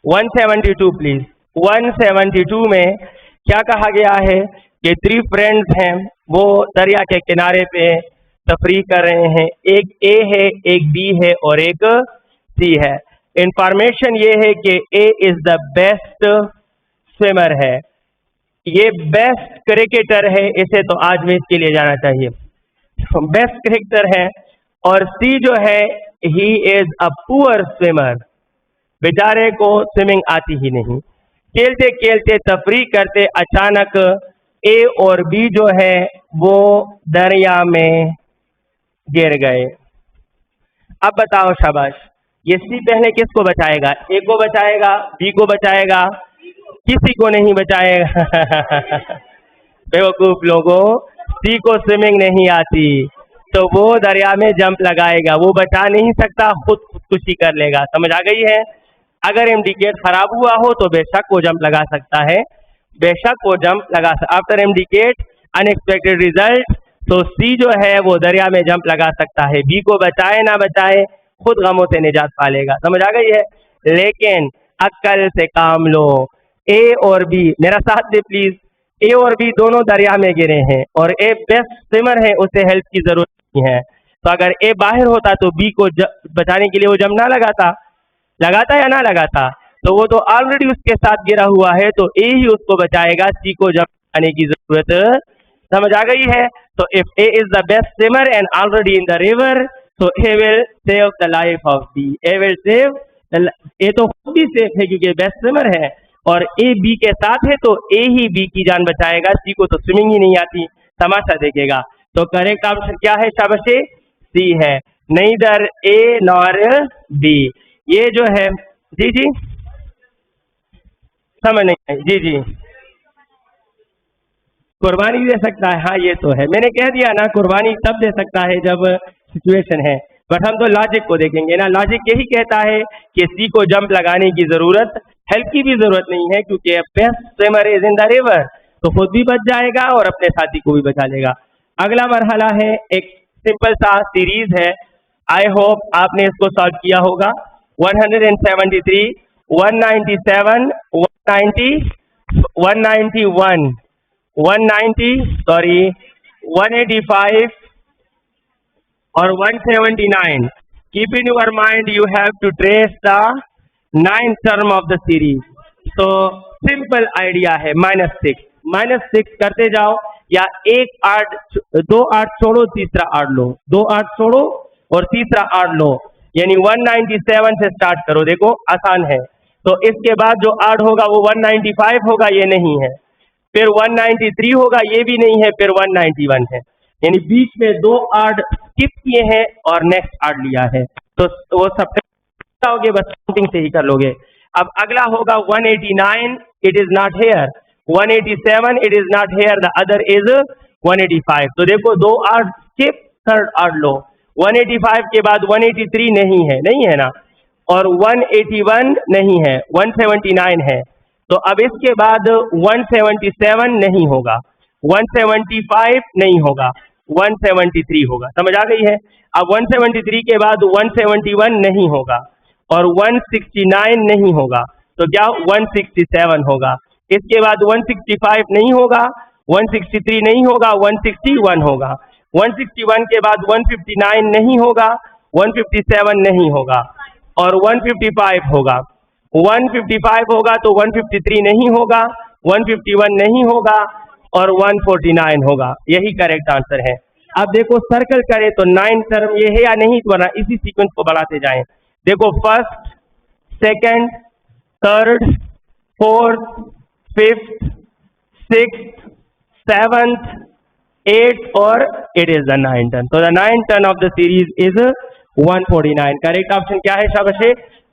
172 please. 172 में क्या कहा गया है कि 3 फ्रेंड्स हैं, वो दरिया के किनारे पे तफरी कर रहे हैं। एक ए है, एक बी है और एक सी है। इंफॉर्मेशन ये है कि ए इज द बेस्ट स्विमर है, ये बेस्ट क्रिकेटर है, इसे तो आज मैच के लिए जाना चाहिए, बेस्ट क्रिकेटर है। और सी जो है he is a poor swimmer, बेचारे को स्विमिंग आती ही नहीं। खेलते खेलते तफरी करते अचानक ए और बी जो है वो दरिया में गिर गए। अब बताओ शाबाश, ये सी पहले किसको बचाएगा? ए को बचाएगा, बी को बचाएगा, किसी को नहीं बचाएगा। बेवकूफ लोगों, सी को स्विमिंग नहीं आती तो वो दरिया में जंप लगाएगा, वो बचा नहीं सकता, खुदकुशी कर लेगा। समझ आ गई है? अगर इंडिकेट खराब हुआ हो तो बेशक वो जंप लगा सकता है, बेशक वो जंप लगा सकता। आफ्टर इंडिकेट अनएक्सपेक्टेड रिजल्ट, तो सी जो है वो दरिया में जंप लगा सकता है, बी को बचाए ना बचाए खुद गमों से निजात पा लेगा। समझ आ गई है? लेकिन अक्ल से काम लो। ए और बी, मेरा साथ दे प्लीज, ए और बी दोनों दरिया में गिरे हैं और ए बेस्ट स्विमर है, उसे हेल्प की जरूरत नहीं है। तो अगर ए बाहर होता तो बी को बचाने के लिए वो जंप ना लगाता या ना लगाता? तो वो तो ऑलरेडी उसके साथ गिरा हुआ है, तो ए ही उसको बचाएगा, सी को जंप लगाने की जरूरत। समझ आ गई है? तो if A is the best swimmer and already in the river, तो A will save the life of B. A will save, A तो खुद भी सेफ है क्योंकि बेस्ट स्विमर है, और ए बी के साथ है तो ए ही बी की जान बचाएगा, सी को तो स्विमिंग ही नहीं आती, तमाशा देखेगा। तो करेक्ट आंसर क्या है शाबाशी? सी है, neither ए नॉर बी। ये जो है, जी जी समझ नहीं आई, जी जी कुर्बानी दे सकता है, हाँ ये तो है, मैंने कह दिया ना, कुर्बानी तब दे सकता है जब सिचुएशन है। बट हम तो लॉजिक को देखेंगे ना, लॉजिक यही कहता है कि सी को जंप लगाने की जरूरत, हेल्प की भी जरूरत नहीं है क्योंकि best swimmer is in the river, तो खुद भी बच जाएगा और अपने साथी को भी बचा लेगा। अगला मरहला है, एक सिंपल सा सीरीज है, आई होप आपने इसको सॉल्व किया होगा। 173, 197, 190, 191, 190 सॉरी 185 और 179। Keep in your mind you have to trace the 9th term of the series. तो सिंपल आइडिया है, -6 करते जाओ, या 2 8 छोड़ो, तीसरा 8 लो, 2 8 छोड़ो और तीसरा 8 लो, यानी 197 से स्टार्ट करो। देखो आसान है। तो इसके बाद जो 8 होगा वो 195 होगा, ये नहीं है, फिर 193 होगा, ये भी नहीं है, फिर 191 है, यानी बीच में 2 8 स्किप किए हैं और नेक्स्ट 8 लिया है। तो वो सब होगे, बस काउंटिंग से ही कर लोगे। अब अगला होगा 189, it is not here, 187 it is not here, the other is 185। तो देखो 2 8 स्किप, थर्ड 8 लो, 185 के बाद 183 नहीं है ना, और 181 नहीं है, 179 है। तो अब इसके बाद 177 नहीं होगा, 175 नहीं होगा, 173 होगा। समझ आ गई है? अब 173 के बाद 171 नहीं होगा और 169 नहीं होगा, तो क्या 167 होगा। इसके बाद 165 नहीं होगा, 163 नहीं होगा, 161 होगा। 161 के बाद 159 नहीं होगा, 157 नहीं होगा और 155 होगा। 155 होगा तो 153 नहीं होगा, 151 नहीं होगा और 149 होगा। यही करेक्ट आंसर है। अब देखो सर्कल करें तो 9 टर्म ये है या नहीं, तो बना इसी सीक्वेंस को बढ़ाते जाएं। देखो first, second, third, fourth, fifth, sixth, seventh, 8th और it is the 9th turn. तो the 9th turn of the series is 149। Correct option क्या है शाबाश?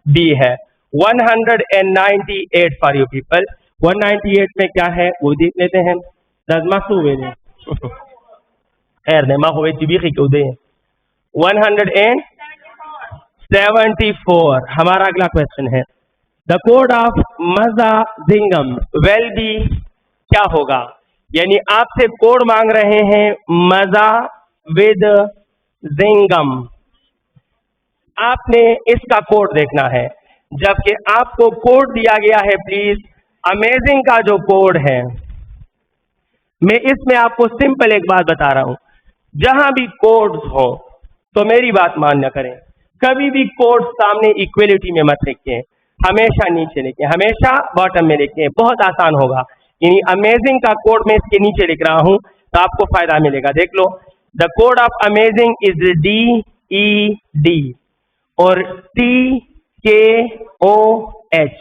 डी है। 198 फॉर यू पीपल। 198 में क्या है वो देख लेते हैं। खैर ने हुए चिबीखी क्यों दे। 174 हमारा अगला क्वेश्चन है। द कोड ऑफ मजाजिंगम वेल बी क्या होगा? यानी आपसे कोड मांग रहे हैं मजा विद जिंगम, आपने इसका कोड देखना है। जबकि आपको कोड दिया गया है। प्लीज, अमेजिंग का जो कोड है, मैं इसमें आपको सिंपल एक बात बता रहा हूं, जहां भी कोड्स हो तो मेरी बात मान्य करें, कभी भी कोड सामने इक्वलिटी में मत लिखें, हमेशा नीचे लिखें, हमेशा बॉटम में लिखें, बहुत आसान होगा। यानी अमेजिंग का कोड मैं इसके नीचे लिख रहा हूं तो आपको फायदा मिलेगा। देख लो, the code of amazing is DED और TKOH।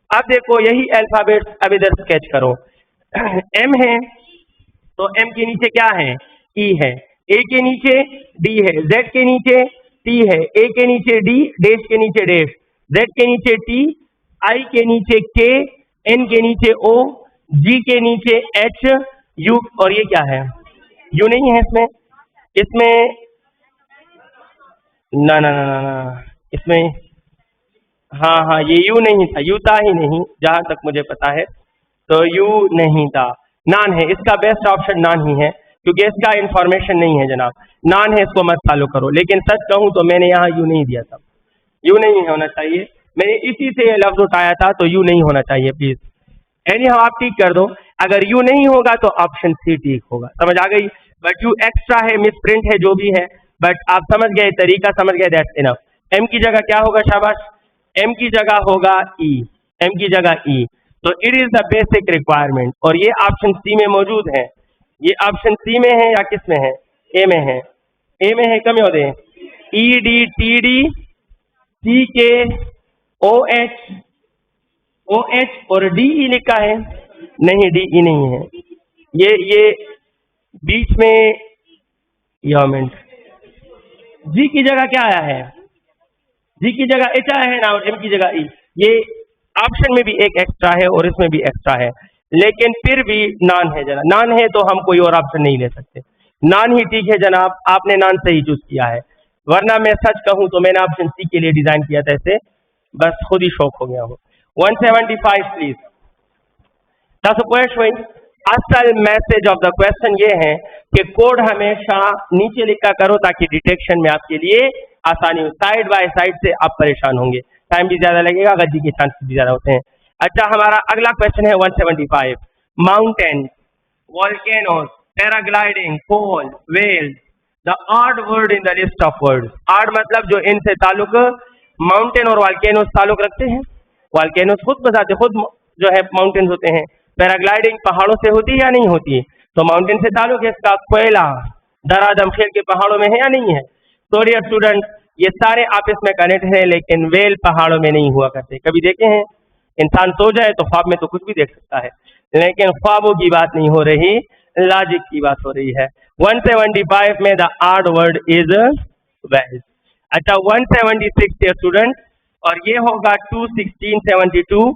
अब देखो यही अल्फाबेट्स अब इधर स्केच करो। M है तो M के नीचे क्या है? E है। A के नीचे D है, Z के नीचे T है, A के नीचे D, डैश के नीचे डैश, Z के नीचे T, I के नीचे K, N के नीचे O, G के नीचे H, U, और ये क्या है? U नहीं है इसमें, इसमें ना ना ना ना ना, इसमें हाँ हाँ, ये यू नहीं था, यू था ही नहीं जहां तक मुझे पता है, तो यू नहीं था, नान है। इसका बेस्ट ऑप्शन नान ही है क्योंकि इसका इंफॉर्मेशन नहीं है जनाब, नान है, इसको मत फॉलो करो। लेकिन सच कहूं तो मैंने यहाँ यू नहीं दिया था, यू नहीं होना चाहिए, मैंने इसी से ये लफ्ज उठाया था, तो यू नहीं होना चाहिए प्लीज। एनी हाउ आप ठीक कर दो, अगर यू नहीं होगा तो ऑप्शन सी ठीक होगा, समझ आ गई। बट यू एक्स्ट्रा है, मिस प्रिंट है, जो भी है, बट आप समझ गए, तरीका समझ गए, दैट्स इनफ। एम की जगह क्या होगा? शाबाश, एम की जगह होगा ई, एम की जगह ई। तो it is the basic requirement, और ये ऑप्शन सी में मौजूद है। ये ऑप्शन सी में है या किस में है? ए में है, ए में है। कम होते EDTD TKOH OH और DE लिखा है, नहीं DE नहीं है, ये बीच में मिनट, जी की जगह क्या आया है? जी की जगह एच आया है ना, और एम की जगह ई। ये ऑप्शन में भी एक एक्स्ट्रा है और इसमें भी एक्स्ट्रा है, लेकिन फिर भी नान है जनाब, नान है तो हम कोई और ऑप्शन नहीं ले सकते, नान ही ठीक है जनाब, आपने नान सही चूज किया है। वरना मैं सच कहूं तो मैंने ऑप्शन सी के लिए डिजाइन किया था इसे, बस खुद ही शौक हो गया हूँ। 175 प्लीज। असल मैसेज ऑफ द क्वेश्चन ये है कि कोड हमेशा नीचे लिखा करो ताकि डिटेक्शन में आपके लिए आसानी हो। साइड बाय साइड से आप परेशान होंगे, टाइम भी ज्यादा लगेगा, गलती के चांसेस भी ज्यादा होते हैं। अच्छा, हमारा अगला क्वेश्चन है 175। Mountain, volcanoes, paragliding, pole, wells, the odd word in the list of words. Odd मतलब जो इनसे ताल्लुक माउंटेन और वॉल्केनोस ताल्लुक रखते हैं। वॉल्केनोस खुद बताते, खुद जो है माउंटेन्स होते हैं। पैराग्लाइडिंग पहाड़ों से होती है या नहीं होती? तो माउंटेन से ताल्लुक है इसका। कोयला दरा दमशेर के पहाड़ों में है या नहीं है? तो डियर स्टूडेंट, ये सारे आपस में कनेक्ट हैं, लेकिन वेल पहाड़ों में नहीं हुआ करते। कभी देखे हैं? इंसान सो जाए तो ख्वाब में तो कुछ भी देख सकता है, लेकिन ख्वाबों की बात नहीं हो रही, लॉजिक की बात हो रही है। 175 में the odd word is well. अच्छा, 176 स्टूडेंट, और ये होगा 21672,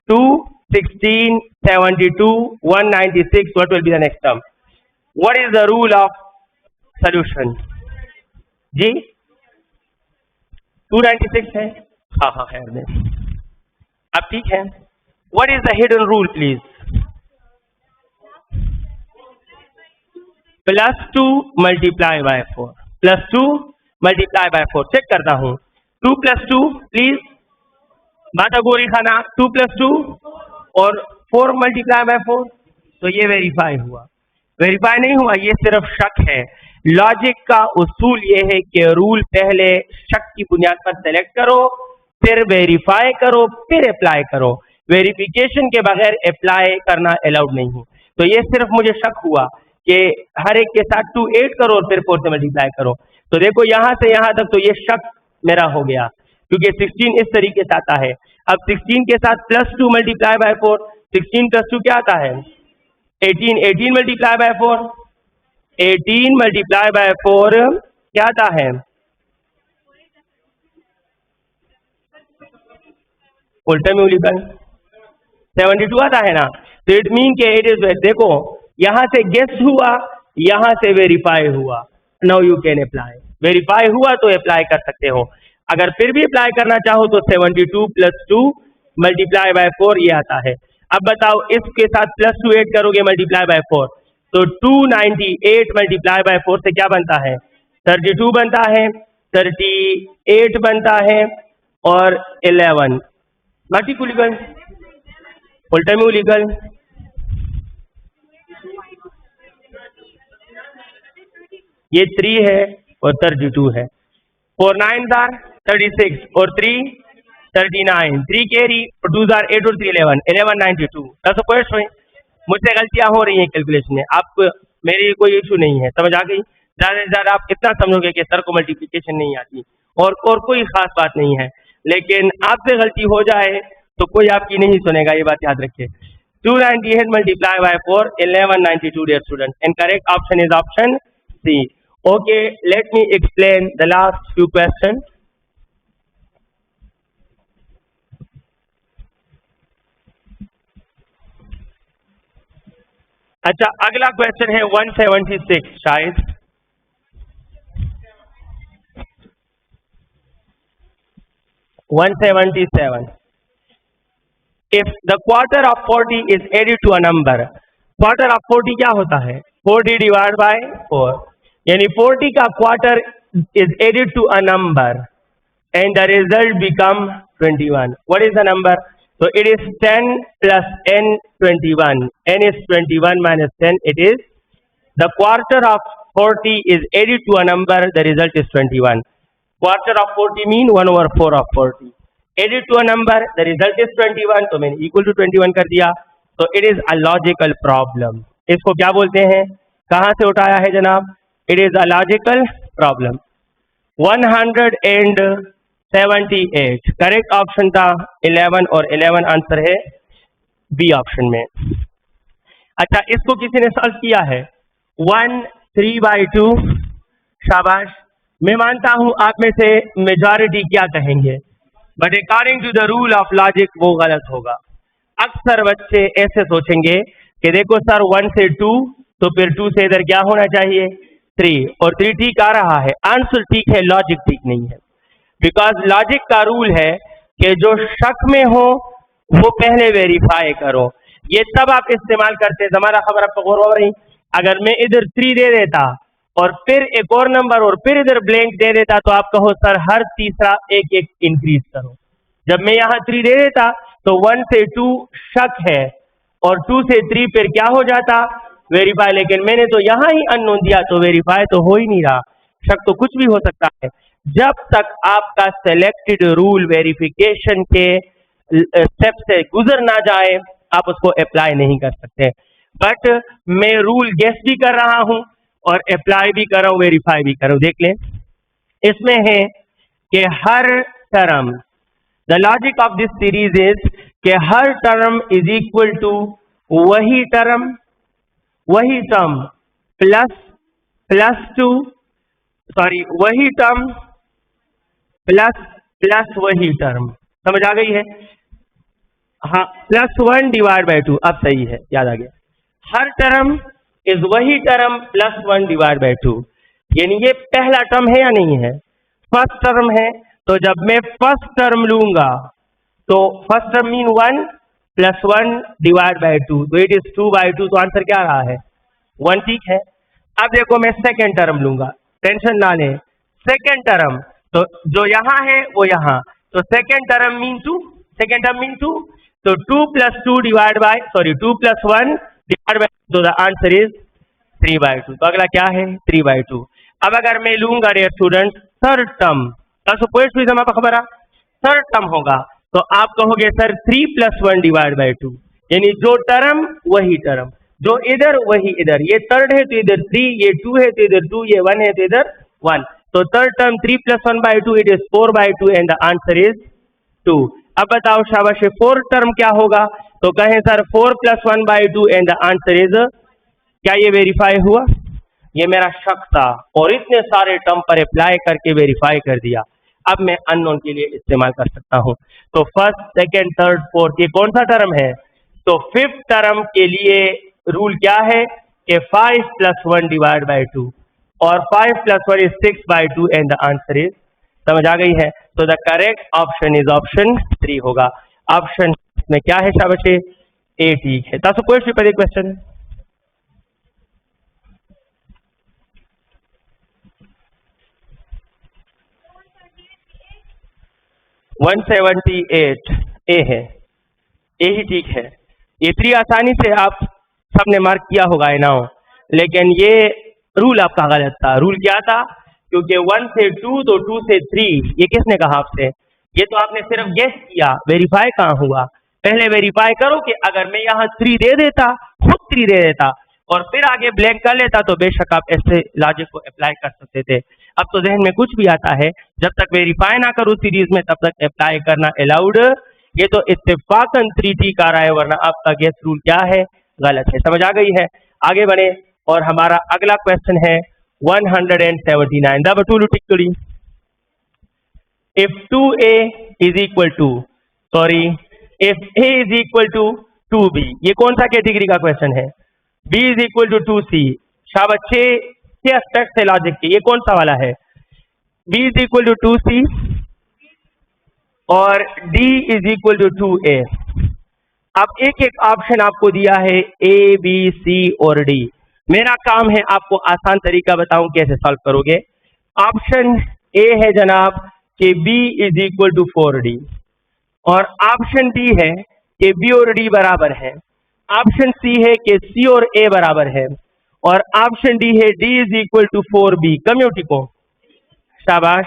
21672, 196। What will be the next term? What is the rule of solution? जी 296 है, हाँ हाँ है, अब ठीक है। What is the hidden rule please? +2 multiply by 4, +2 multiply by 4। Check करता हूं, 2 + 2 प्लीज, माता गोरी खाना, 2 + 2 और 4 multiply by 4, तो ये वेरीफाई हुआ? वेरीफाई नहीं हुआ, ये सिर्फ शक है। लॉजिक का उसूल ये है कि रूल पहले शक की बुनियाद पर सेलेक्ट करो, फिर वेरीफाई करो, फिर अप्लाई करो। वेरिफिकेशन के बगैर अप्लाई करना अलाउड नहीं है। तो ये सिर्फ मुझे शक हुआ कि हर एक के साथ 2 ऐड करो और फिर 4 से मल्टीप्लाई करो। तो देखो यहां से यहां तक तो ये शक मेरा हो गया, क्योंकि 16 इस तरीके से आता है। अब 16 के साथ +2 मल्टीप्लाई बाय 4, 16 + 2 क्या आता है? 18, 18 मल्टीप्लाई बाय 4, 18 मल्टीप्लाई बाय 4 क्या आता है? उल्टा में लिखा 72 आता है ना। तो इट मीन के इट इज, देखो यहां से गेस हुआ, यहां से वेरीफाई हुआ, now you can apply. Verify हुआ तो अप्लाई कर सकते हो। अगर फिर भी अप्लाई करना चाहो तो 72 + 2 मल्टीप्लाई बाय 4 ये आता है। अब बताओ इसके साथ +2 ऐड करोगे मल्टीप्लाई बाय 4, तो 298 मल्टीप्लाई बाय 4 से क्या बनता है? 32 बनता है, 38 बनता है और 11 Multi legal, full time legal. ये 3 है और 32 है. 4 9s are 36 और 3 39. 3 carry और 2s are 8 और 3 11. 11 92. that's the question. मुझसे गलतियां हो रही हैं कैलकुलेशन में. आप मेरी कोई इशू नहीं है, समझ आ गई. ज़्यादा से ज़्यादा आप इतना समझोगे कि सर को मल्टीप्लिकेशन नहीं आती और कोई खास बात नहीं है. लेकिन आपसे गलती हो जाए तो कोई आपकी नहीं सुनेगा, ये बात याद रखिए. 298 multiplied by 4 1192 dear students, and correct option is option C. Okay, let me explain the last few questions. अच्छा, अगला क्वेश्चन है 176 शायद. 177. If the quarter of 40 is added to a number, quarter of 40 क्या होता है? 40 divided by 4. यानी 40 का quarter is added to a number and the result become 21. What is the number? So it is 10 plus n 21. N is 21 minus 10. It is the quarter of 40 is added to a number. The result is 21. Quarter of 40 mean 1 over 4 of 40. Added to a number. The result is 21. तो मैंने equal to 21 कर दिया. तो it is a logical problem. इसको क्या बोलते हैं? कहाँ से उठाया है जनाब? It is a logical problem. 178. Correct option था 11 और 11 आंसर है बी ऑप्शन में. अच्छा, इसको किसी ने सॉल्व किया है. 1 3/2. शाबाश. मैं मानता हूं आप में से मेजॉरिटी क्या कहेंगे, but according to the rule of logic वो गलत होगा. अक्सर बच्चे ऐसे सोचेंगे कि देखो सर 1 से 2, तो फिर 2 से इधर क्या होना चाहिए 3, और 3 ठीक आ रहा है. आंसर ठीक है, लॉजिक ठीक नहीं है. बिकॉज लॉजिक का रूल है कि जो शक में हो वो पहले वेरीफाई करो. ये तब आप इस्तेमाल करते, जमाना खबर आपको गौर हो रही. अगर मैं इधर 3 दे देता और फिर एक और नंबर और फिर इधर ब्लैंक दे देता तो आप कहो सर हर तीसरा एक एक इंक्रीज करो. जब मैं यहाँ 3 दे देता तो 1 से 2 शक है और 2 से 3 फिर क्या हो जाता वेरीफाई. लेकिन मैंने तो यहाँ ही अननोन दिया तो वेरीफाई तो हो ही नहीं रहा. शक तो कुछ भी हो सकता है. जब तक आपका सेलेक्टेड रूल वेरिफिकेशन के स्टेप से गुजर ना जाए आप उसको अप्लाई नहीं कर सकते. बट मैं रूल गेस भी कर रहा हूं और अप्लाई भी कर रहा हूं, वेरीफाई भी कर रहा हूं. देख लें, इसमें है कि हर term, the logic of this series is कि हर टर्म इज इक्वल टू वही टर्म प्लस 2, सॉरी वही टर्म प्लस वही टर्म. समझ आ गई है? हाँ, +1 डिवाइड बाई 2. अब सही है, याद आ गया. हर टर्म इज वही टर्म +1 डिवाइड बाई 2. यानी ये पहला टर्म है या नहीं है? फर्स्ट टर्म है. तो जब मैं फर्स्ट टर्म लूंगा तो first term mean 1 + 1 divide by 2, तो इट इज 2/2. तो आंसर क्या रहा है 1. ठीक है. अब देखो मैं सेकेंड टर्म लूंगा, टेंशन ना लें. सेकेंड टर्म तो जो यहाँ है वो यहाँ, तो सेकेंड टर्म मीन 2. तो 2 + 2 डिवाइड बाय 2 + 1 डिवाइड बाय, तो द आंसर इज 3/2. तो अगला क्या है 3/2. अब अगर मैं लूंगा डियर स्टूडेंट थर्ड टर्म, खबर थर्ड टर्म होगा तो आप कहोगे सर 3 + 1 डिवाइड बाय 2. यानी जो टर्म वही टर्म, जो इधर वही इधर. ये थर्ड है तो इधर 3, ये 2 है तो इधर 2, ये 1 है तो इधर 1. तो third term 3 + 1/2, it is 4/2 and the answer is 2. अब बताओ शाबाश, फोर्थ टर्म क्या होगा? तो कहें sir 4 + 1/2 and the answer is, क्या ये वेरीफाई हुआ? ये मेरा शक था और इतने सारे टर्म पर अप्लाई करके वेरीफाई कर दिया. अब मैं अननोन के लिए इस्तेमाल कर सकता हूं. तो फर्स्ट, सेकेंड, थर्ड, फोर्थ, ये कौन सा टर्म है? तो फिफ्थ टर्म के लिए रूल क्या है कि 5 + 1 डिवाइड बाई 2, और 5 + 1 is 6/2 and the answer is, समझ आ गई है? तो the correct option is option 3 होगा. ऑप्शन में क्या है शाबाश? ए ठीक है. तासो कोई क्वेश्चन 178. ए है, ए ही ठीक है। ये 3 आसानी से आप सबने मार्क किया होगा नाउ, लेकिन ये रूल आपका गलत था। रूल क्या था? क्योंकि 1 से 2 तो 2 से 3, ये किसने कहा आपसे? ये तो आपने सिर्फ गेस किया, वेरीफाई कहाँ हुआ? पहले वेरीफाई करो कि अगर मैं यहाँ 3 दे देता, खुद 3 दे देता और फिर आगे ब्लैंक कर लेता तो बेशक आप ऐसे लॉजिक को अप्लाई कर सकते थे। अब तो जहन में कुछ भी आता है, जब तक वेरीफाई ना करो सीरीज में तब तक अप्लाई करना अलाउड। ये तो इत्तेफाकन 3 ठीक आ रहा है, वरना आपका गेस रूल क्या है? गलत है। समझ आ गई है? आगे बढ़े और हमारा अगला क्वेश्चन है 179। The बटूलू टिक्कड़ी। If 2a is equal to, if a is equal to 2b, ये कौन सा कैटेगरी का क्वेश्चन है? b is equal to 2c। शाबाश, 6 एस्पेक्ट है लॉजिक के, ये कौन सा वाला है? b is equal to 2c और d is equal to 2a। अब एक एक ऑप्शन आपको दिया है a, b, c और d। मेरा काम है आपको आसान तरीका बताऊं कैसे सॉल्व करोगे। ऑप्शन ए है जनाब कि b is equal to 4d और ऑप्शन डी है कि b और d बराबर है। ऑप्शन सी है कि c और a बराबर है और ऑप्शन डी है d is equal to 4b। Community को शाबाश।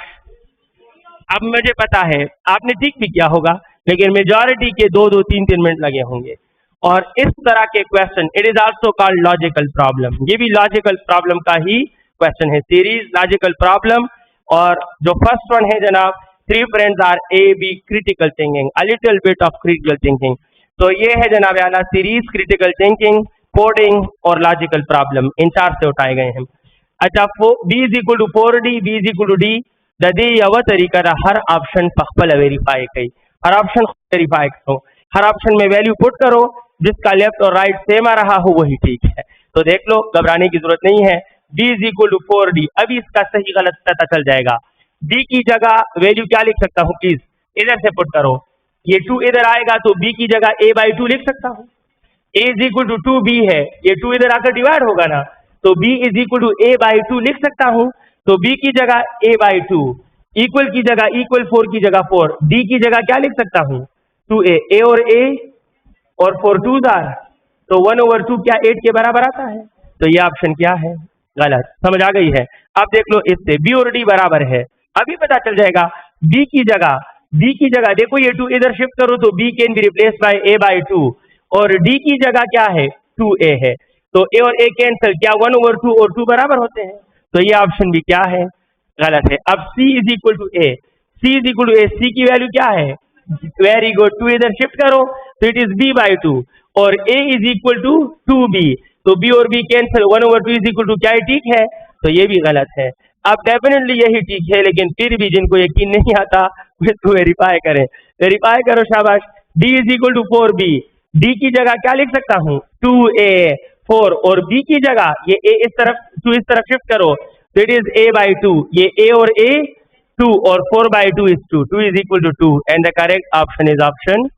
अब मुझे पता है आपने ठीक भी किया होगा, लेकिन मेजॉरिटी के 2-3 मिनट लगे होंगे। और इस तरह के question it is also called logical problem. ये भी लॉजिकल प्रॉब्लम का ही क्वेश्चन है, सीरीज लॉजिकल प्रॉब्लम। और जो फर्स्ट वन है जनाब, 3 friends are A B critical thinking, a little bit of critical thinking. तो ये है जनाब आला सीरीज क्रिटिकल थिंकिंग, कोडिंग और लॉजिकल प्रॉब्लम, इन 4 से उठाए गए हैं। अच्छा, b is equal to 4d, b is equal to d, दे यह तरीका हर ऑप्शन पखपल वेरीफाई कई, हर ऑप्शन वेरीफाई करो, हर ऑप्शन में वैल्यू पुट करो, जिसका लेफ्ट और राइट सेम आ रहा हो वही ठीक है। तो देख लो, घबराने की जरूरत नहीं है। d is equal to 4d, अभी इसका सही गलत पता चल जाएगा। d की जगह वैल्यू क्या लिख सकता हूँ? प्लीज इधर से पुट करो, ये 2 इधर आएगा तो b की जगह a/2 लिख सकता हूँ। a is equal to 2b है, ये 2 इधर आकर डिवाइड होगा ना, तो b is equal to a/2 लिख सकता हूँ। तो b की जगह a/2, इक्वल की जगह इक्वल, 4 की जगह 4, d की जगह क्या लिख सकता हूँ? 2a, a और a और 4 2s आर, तो 1/2 क्या 8 के बराबर आता है? तो ये ऑप्शन क्या है? गलत। समझ आ गई है? अब देख लो, इससे b और d बराबर है, अभी पता चल जाएगा। b की जगह देखो, ये 2 इधर शिफ्ट करो तो b can be replace by a/2 और d की जगह क्या है? 2a है, तो a और a कैंसिल, क्या 1/2 और 2 बराबर होते हैं? तो ये ऑप्शन भी क्या है? गलत है। अब c is equal to a, c is equal to a, c की वैल्यू क्या है? वेरी गुड, 2 इधर शिफ्ट करो तो इट इज b/2 और a is equal to 2b, तो b और b cancel, 1/2 is equal to क्या है? ठीक है, तो ये भी गलत है। अब डेफिनेटली यही ठीक है, लेकिन फिर भी जिनको यकीन नहीं आता इसको वेरीफाई करें, वेरीफाई करो, शाबाश। d is equal to 4b, d की जगह क्या लिख सकता हूँ? 2a 4 और b की जगह ये a इस तरफ, 2 इस तरफ शिफ्ट करो तो इट इज a/2, ये a और a 2 और 4/2 is 2, 2 is equal to 2 and the correct option is option.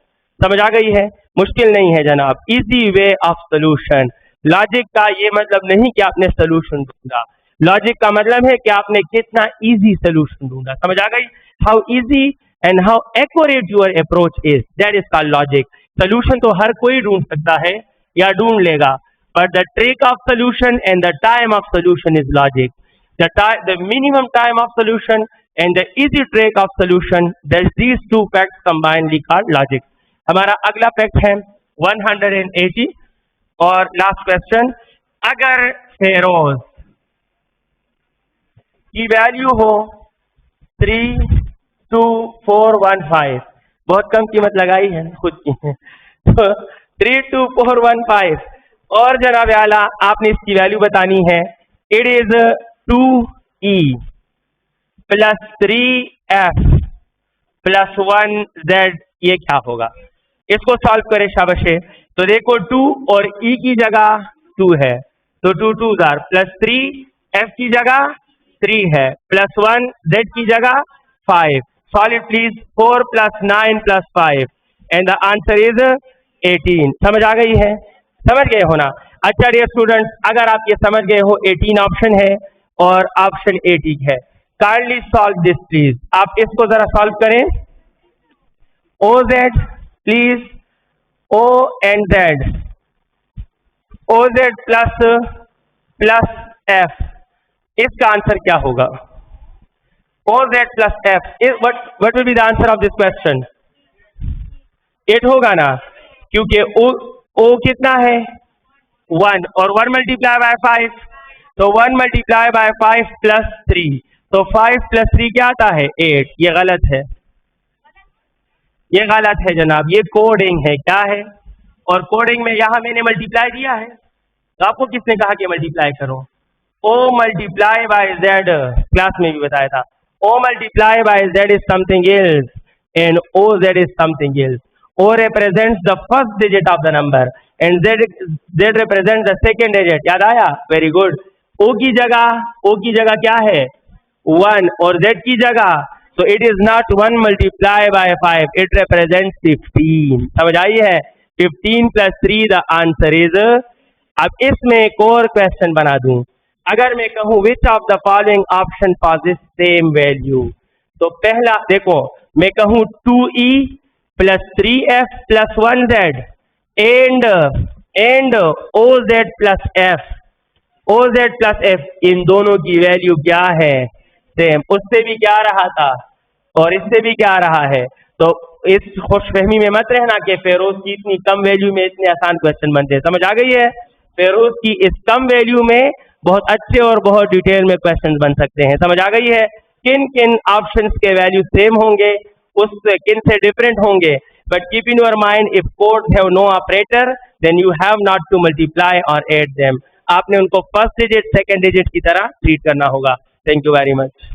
समझ आ गई है? मुश्किल नहीं है जनाब, easy way of solution. Logic का ये मतलब नहीं कि आपने सोल्यूशन ढूंढा, लॉजिक का मतलब है कि आपने कितना इजी सोल्यूशन ढूंढा। समझ आ गई? How easy and how accurate your approach is, that is called logic. Solution तो हर कोई ढूंढ सकता है या ढूंढ लेगा, but the trick of solution and the time of solution is logic. The minimum time of solution and the easy trick of solution, that these two facts combinedly called logic. हमारा अगला फैक्ट है 180 और last question, अगर फेरोज की value हो 32415, बहुत कम कीमत लगाई है खुद की, तो 32415 और जनाब आला आपने इसकी वैल्यू बतानी है। It is 2e plus 3f plus 1z, ये क्या होगा? इसको सॉल्व करें, शाबाश। तो देखो 2 और e की जगह 2 है, तो 2 2s आर, प्लस 3f की जगह 3 है, प्लस 1 z की जगह 5। Solve please, 4 plus 9 plus 5 and the answer is 18। समझ आ गई है? समझ गए हो ना? अच्छा डियर स्टूडेंट्स, अगर आप ये समझ गए हो 18 ऑप्शन है और ऑप्शन ए ठीक है, काइंडली सॉल्व दिस प्लीज। आप इसको जरा सॉल्व करें। OZ please O and Z, OZ plus F, इसका आंसर क्या होगा? OZ plus F, what will be the answer of this question? 8 होगा ना, क्योंकि O कितना है? 1 और 1 मल्टीप्लाई बाय 5, तो 1 मल्टीप्लाई बाय 5 प्लस 3, तो 5 प्लस 3 क्या आता है? 8। ये गलत है, ये गलत है जनाब, ये कोडिंग है। क्या है? और कोडिंग में यहाँ मैंने मल्टीप्लाई दिया है, तो आपको किसने कहा कि मल्टीप्लाई करो? O multiply by Z, class में भी बताया था, O multiply by Z is something else and OZ is something else. O represents the first digit of the number and Z represents the second digit। याद आया? Very good. O की जगह क्या है? 1 और Z की जगह, so it is not 1 multiply by 5, it represents 15। समझ आई है? 15 plus 3 the answer is। अब इसमें एक और क्वेश्चन बना दूं, अगर मैं कहूं which of the following option possesses same value, तो पहला देखो, मैं कहूं 2E plus 3F plus 1Z and OZ plus F, OZ plus F, इन दोनों की वैल्यू क्या है? सेम। उससे भी क्या रहा था और इससे भी क्या रहा है? तो इस खुशफहमी में मत रहना कि फेरोज की इतनी कम वैल्यू में इतने आसान क्वेश्चन बनते हैं। समझ आ गई है? फेरोज की इस कम वैल्यू में बहुत अच्छे और बहुत डिटेल में क्वेश्चन बन सकते हैं। समझ आ गई है? किन किन ऑप्शंस के वैल्यू सेम होंगे, उससे किन से डिफरेंट होंगे, but keep in your mind if codes have no operator then you have not to multiply और ऐड देम। आपने उनको फर्स्ट डिजिट सेकंड डिजिट की तरह ट्रीट करना होगा। Thank you very much.